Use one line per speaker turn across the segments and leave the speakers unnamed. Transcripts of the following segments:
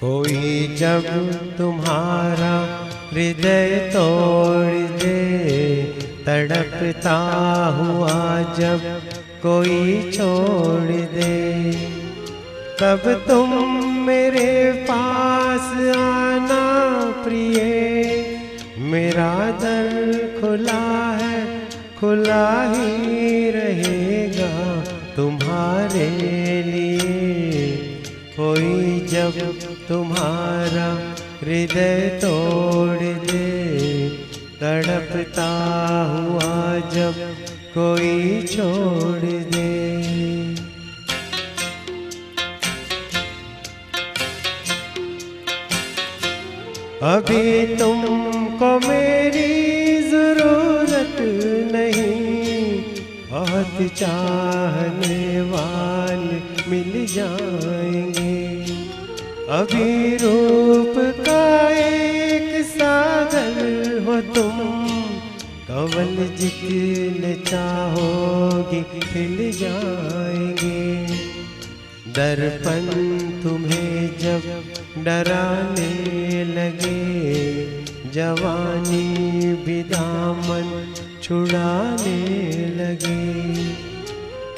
कोई जब तुम्हारा हृदय तोड़ दे, तड़पता हुआ जब कोई छोड़ दे, तब तुम मेरे पास आना प्रिय। मेरा दर खुला है, खुला ही रहेगा तुम्हारे लिए। कोई जब तुम्हारा हृदय तोड़ दे, तड़पता हुआ जब कोई छोड़ दे। अभी तुमको मेरी जरूरत नहीं, बहुत चाहने वाले मिल जाएंगे। अभी रूप का एक सागर हो तुम, कवल जितने चाहोगी खिल जाएंगे। दर्पण तुम्हें जब डराने लगे, जवानी भी दामन छुड़ाने लगे,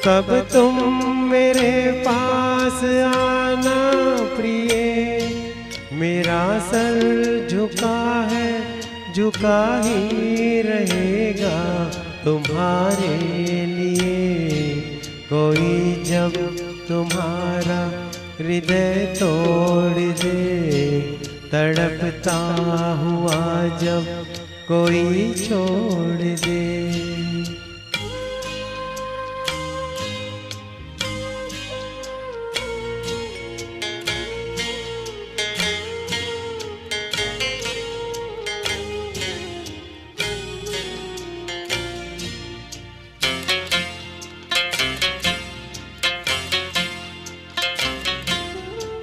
तब तुम मेरे पास आना प्रिय। मेरा सर झुका है, झुका ही रहेगा तुम्हारे लिए। कोई जब तुम्हारा हृदय तोड़ दे, तड़पता हुआ जब कोई छोड़ दे।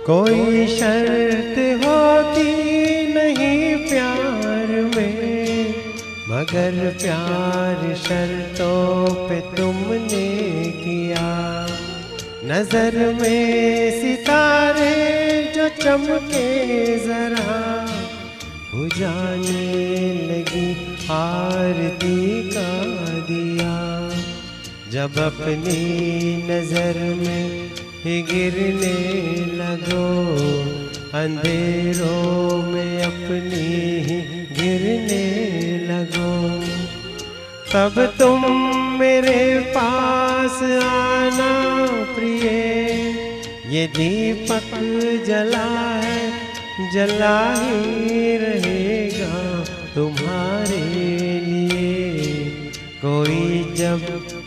कोई शर्त होती नहीं प्यार में, मगर प्यार शर्तों पे तुमने किया। नजर में सितारे जो चमके जरा, बुझाने लगी आरती का दिया। जब अपनी नजर में ही गिरने लगो, अंधेरों में अपनी ही गिरने लगो, तब तुम मेरे पास आना प्रिय। ये दीपक जला है, जला ही रहेगा तुम्हारे लिए। कोई जब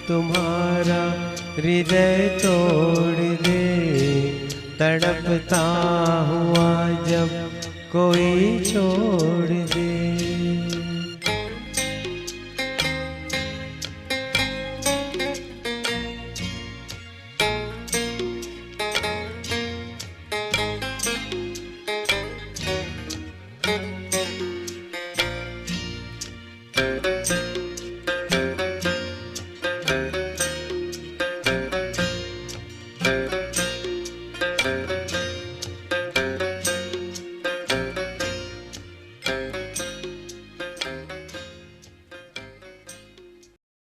तुम्हारा हृदय तोड़ दे, तड़पता हुआ जब कोई छोड़ दे।